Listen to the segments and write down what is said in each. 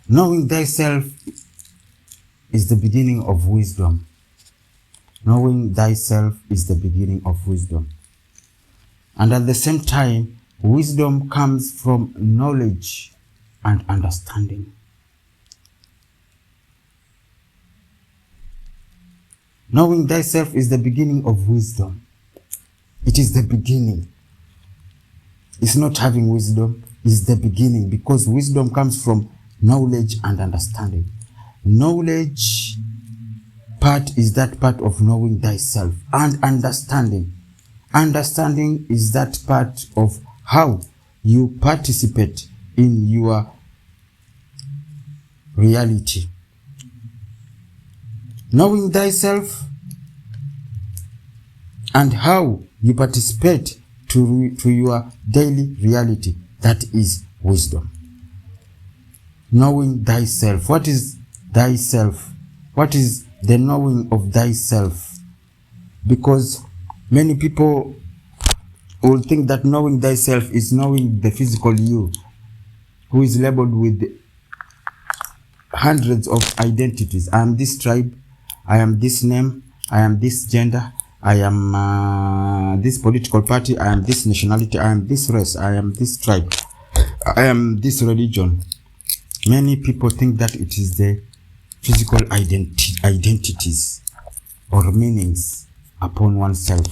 Knowing thyself is the beginning of wisdom. Knowing thyself is the beginning of wisdom. And at the same time, wisdom comes from knowledge and understanding. Knowing thyself is the beginning of wisdom. It is the beginning. It's not having wisdom, it's the beginning, because wisdom comes from knowledge and understanding. Knowledge part is that part of knowing thyself, and understanding. Understanding is that part of how you participate in your reality. Knowing thyself and how you participate to your daily reality, that is wisdom. Knowing thyself. What is thyself? What is the knowing of thyself? Because many people will think that knowing thyself is knowing the physical you, who is labeled with hundreds of identities. I am this tribe, I am this name, I am this gender, I am this political party, I am this nationality, I am this race, I am this tribe, I am this religion. Many people think that it is the physical identities or meanings upon oneself,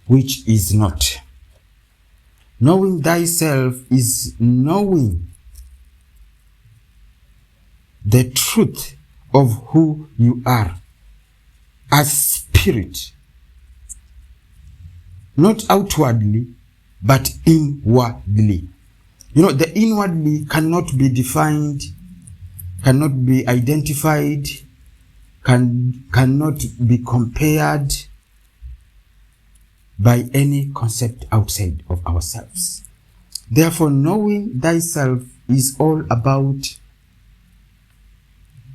which is not. Knowing thyself is knowing the truth of who you are as spirit, not outwardly, but inwardly. You know, the inwardly cannot be defined, cannot be identified, cannot be compared by any concept outside of ourselves. Therefore, knowing thyself is all about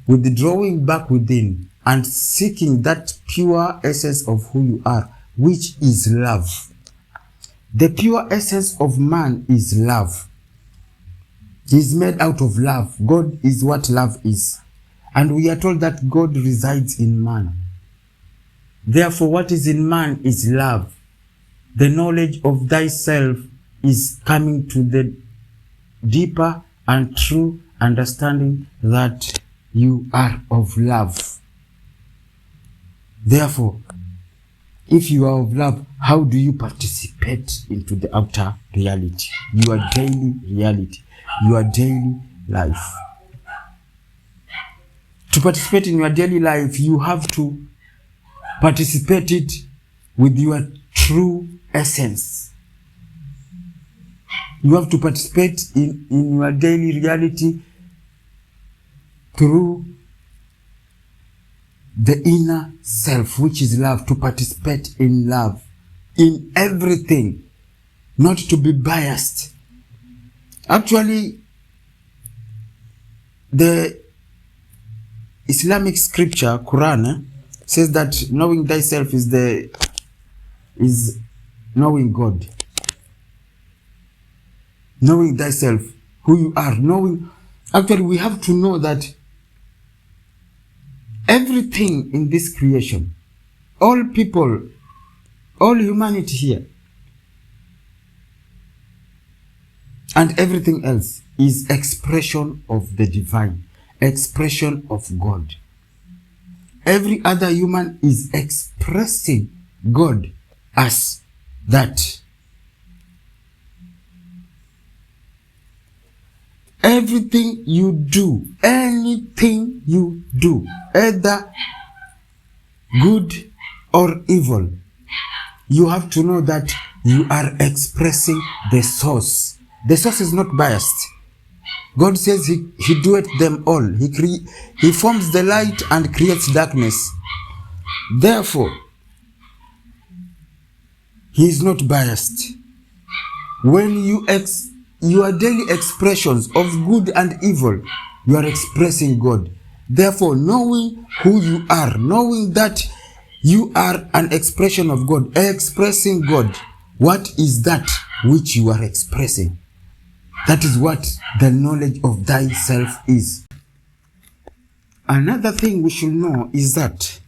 withdrawing back within and seeking that pure essence of who you are, which is love. The pure essence of man is love. He is made out of love. God is what love is. And we are told that God resides in man. Therefore, what is in man is love. The knowledge of thyself is coming to the deeper and true understanding that you are of love. Therefore, if you are of love, how do you participate into the outer reality, your daily reality, your daily life? To participate in your daily life, you have to participate it with your true essence. You have to participate in your daily reality through the inner self, which is love, to participate in love, in everything, not to be biased. Actually, the Islamic scripture, Quran, says that knowing thyself is knowing God. Knowing thyself, who you are, actually we have to know that everything in this creation, all people, all humanity here, and everything else is expression of the divine, expression of God. Every other human is expressing God as that. Everything you do, anything you do, either good or evil, you have to know that you are expressing the source. The source is not biased. God says he doeth them all. He forms the light and creates darkness. Therefore, he is not biased. When your daily expressions of good and evil, you are expressing God. Therefore, knowing who you are, knowing that you are an expression of God, expressing God, what is that which you are expressing? That is what the knowledge of thyself is. Another thing we should know is that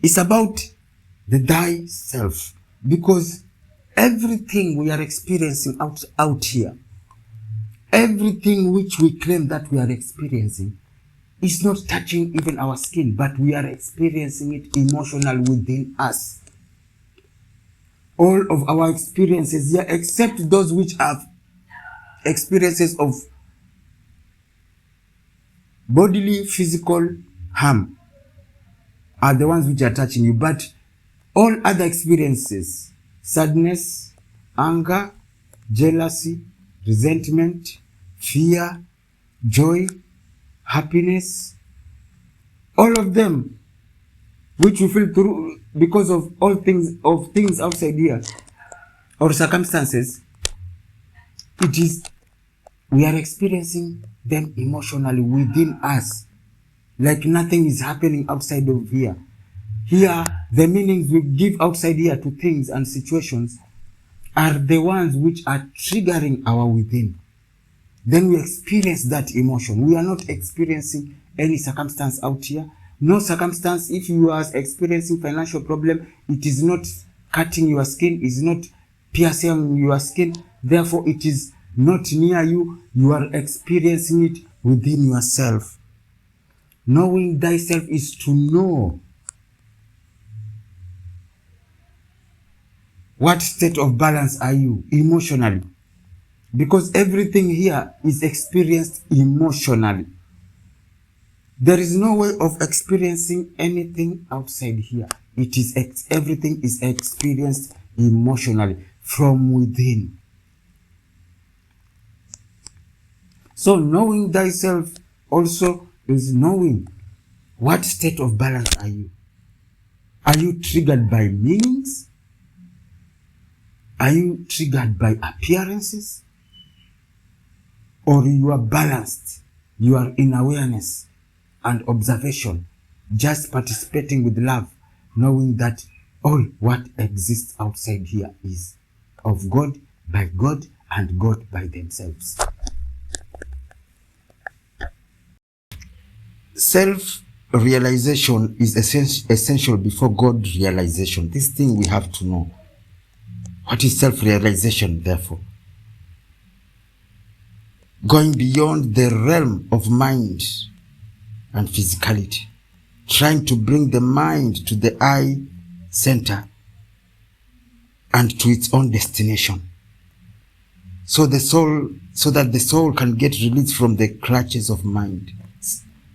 it's about the thyself, because everything we are experiencing out here, everything which we claim that we are experiencing, is not touching even our skin, but we are experiencing it emotional within us. All of our experiences here, except those which have experiences of bodily, physical harm, are the ones which are touching you. But all other experiences, sadness, anger, jealousy, resentment, fear, joy, happiness, all of them which we feel through because of all things outside here or circumstances, we are experiencing them emotionally within us, like nothing is happening outside of here. Here, the meanings we give outside here to things and situations are the ones which are triggering our within. Then we experience that emotion. We are not experiencing any circumstance out here. No circumstance. If you are experiencing financial problem, it is not cutting your skin, it is not piercing your skin. Therefore, it is not near you. You are experiencing it within yourself. Knowing thyself is to know what state of balance are you emotionally, because everything here is experienced emotionally. There is no way of experiencing anything outside here. Everything is experienced emotionally from within. So knowing thyself also is knowing what state of balance are you. Are you triggered by meanings? Are you triggered by appearances? Or you are balanced? You are in awareness and observation, just participating with love, knowing that all what exists outside here is of God, by God, and God by themselves. Self-realization is essential before God realization. This thing we have to know. What is self-realization, therefore? Going beyond the realm of mind and physicality, trying to bring the mind to the eye center and to its own destination, so that the soul can get released from the clutches of mind,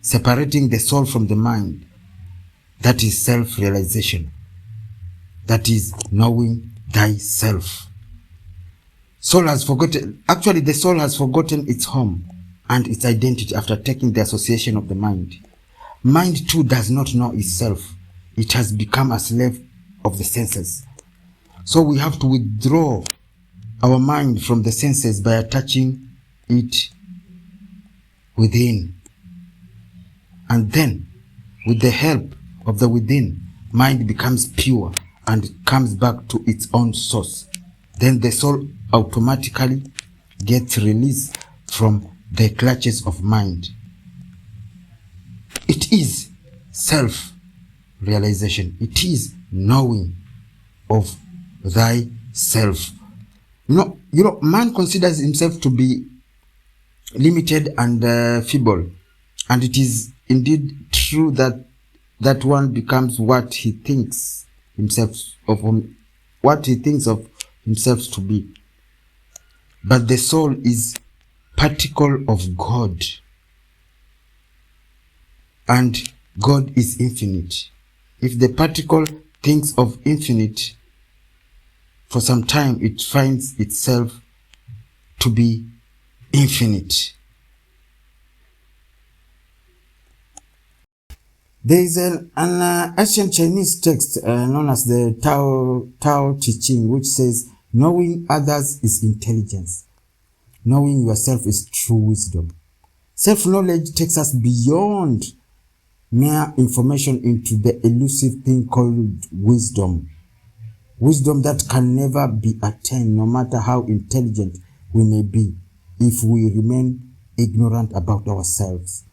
separating the soul from the mind. That is self-realization. That is knowing thyself. The soul has forgotten its home and its identity after taking the association of the mind. Mind too does not know itself. It has become a slave of the senses. So we have to withdraw our mind from the senses by attaching it within. And then, with the help of the within, mind becomes pure and comes back to its own source. Then the soul automatically gets released from the clutches of mind. It is self-realization. It is knowing of thyself. You know, man considers himself to be limited and feeble, and it is indeed true that one becomes what he thinks of himself to be. But the soul is particle of God, and God is infinite. If the particle thinks of infinite, for some time it finds itself to be infinite. There is an ancient Chinese text known as the Tao Te Ching, which says, knowing others is intelligence. Knowing yourself is true wisdom. Self-knowledge takes us beyond mere information into the elusive thing called wisdom. Wisdom that can never be attained, no matter how intelligent we may be. if we remain ignorant about ourselves.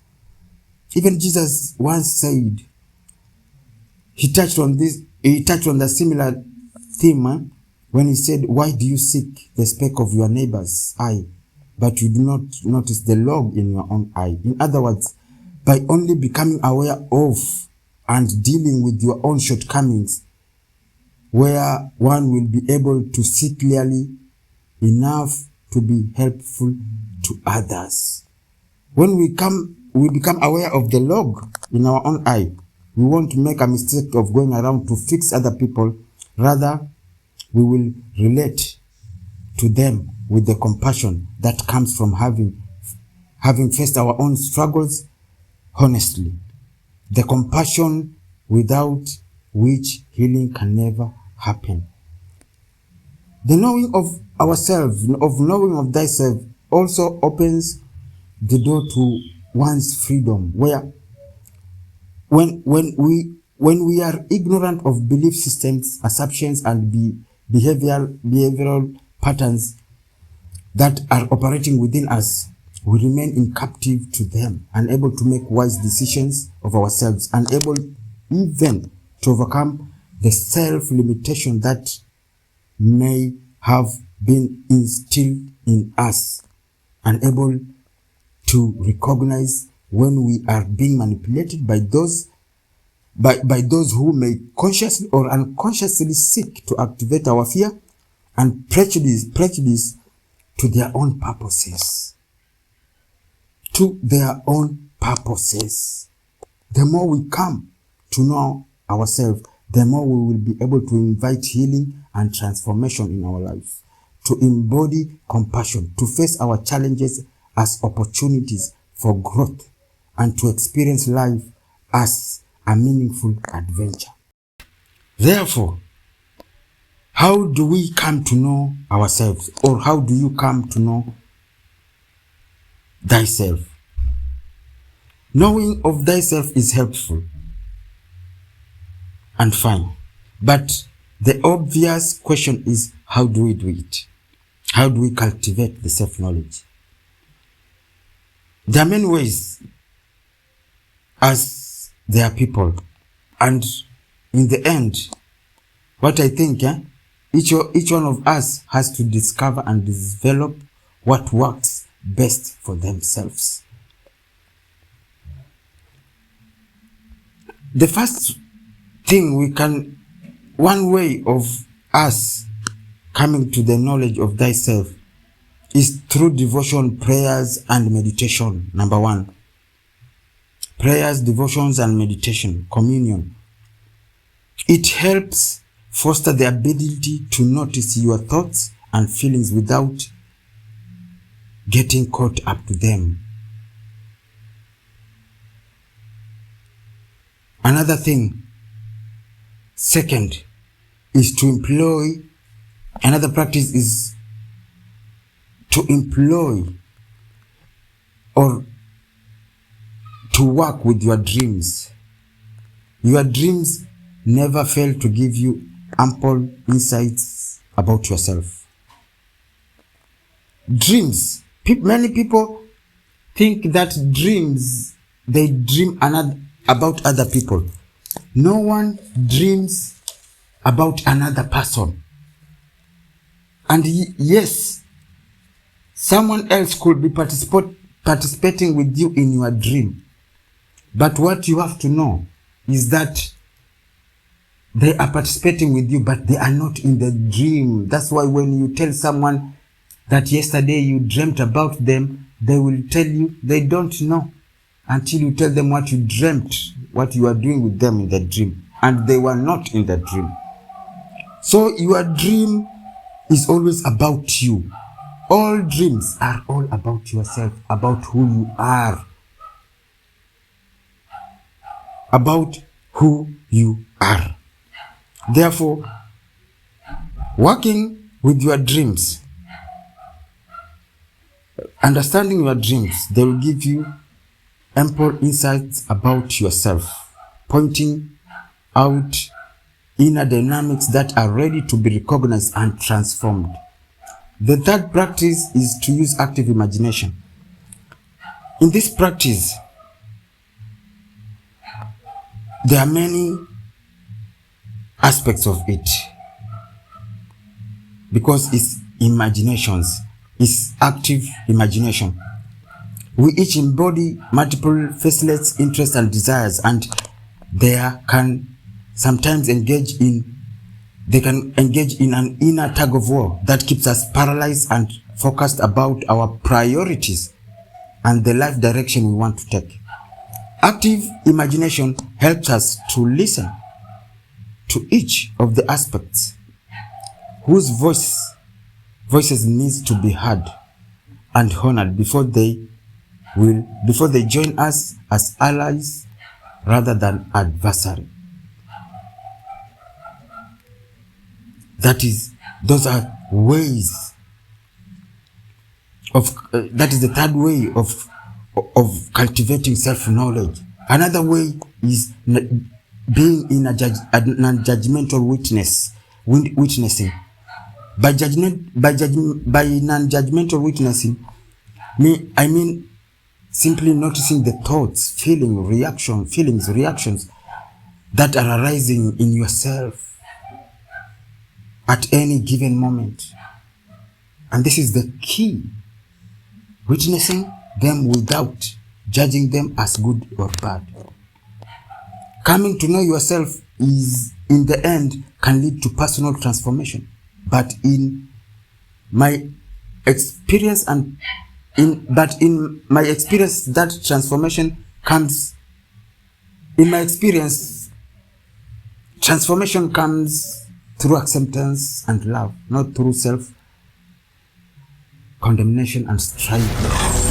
Even Jesus once said, he touched on the similar theme when he said, why do you seek the speck of your neighbor's eye, but you do not notice the log in your own eye? In other words, by only becoming aware of and dealing with your own shortcomings, where one will be able to see clearly enough to be helpful to others. When we become aware of the log in our own eye, we won't make a mistake of going around to fix other people. Rather, we will relate to them with the compassion that comes from having faced our own struggles honestly. The compassion without which healing can never happen. The knowing of ourselves, of knowing of thyself, also opens the door to one's freedom, where when we are ignorant of belief systems, assumptions, and behavioral patterns that are operating within us, we remain in captive to them, unable to make wise decisions of ourselves, unable even to overcome the self-limitation that may have been instilled in us, unable to recognize when we are being manipulated by those who may consciously or unconsciously seek to activate our fear and prejudice to their own purposes. The more we come to know ourselves, the more we will be able to invite healing and transformation in our lives, to embody compassion, to face our challenges as opportunities for growth, and to experience life as a meaningful adventure. Therefore, how do we come to know ourselves, or how do you come to know thyself? Knowing of thyself is helpful and fine, but the obvious question is, how do we do it? How do we cultivate the self-knowledge? There are many ways, as there are people, and in the end, what I think, each one of us has to discover and develop what works best for themselves. The first thing one way of us coming to the knowledge of thyself is through devotion, prayers, and meditation. Number one, prayers, devotions, and meditation, communion. It helps foster the ability to notice your thoughts and feelings without getting caught up to them. Another thing, second, is to employ, another practice is to employ or to work with your dreams. Your dreams never fail to give you ample insights about yourself. Dreams. Many people think that they dream about other people. No one dreams about another person. And yes, someone else could be participating with you in your dream. But what you have to know is that they are participating with you, but they are not in the dream. That's why when you tell someone that yesterday you dreamt about them, they will tell you they don't know until you tell them what you dreamt, what you are doing with them in the dream. And they were not in the dream. So your dream is always about you. All dreams are all about yourself, about who you are. About who you are. Therefore, working with your dreams, understanding your dreams, they will give you ample insights about yourself, pointing out inner dynamics that are ready to be recognized and transformed. The third practice is to use active imagination. In this practice, there are many aspects of it because it's imaginations, it's active imagination. We each embody multiple facelets, interests, and desires, and they can sometimes engage in an inner tug of war that keeps us paralyzed and focused about our priorities and the life direction we want to take. Active imagination helps us to listen to each of the aspects whose voices needs to be heard and honored before they join us as allies rather than adversary. Those are ways of, that is the third way of cultivating self-knowledge. Another way is being in a non-judgmental witnessing. By non-judgmental witnessing, I mean simply noticing the thoughts, feelings, reactions that are arising in yourself at any given moment. And this is the key. Witnessing them without judging them as good or bad. Coming to know yourself is, in the end, can lead to personal transformation. But in my experience that transformation comes through acceptance and love, not through self-condemnation and strife.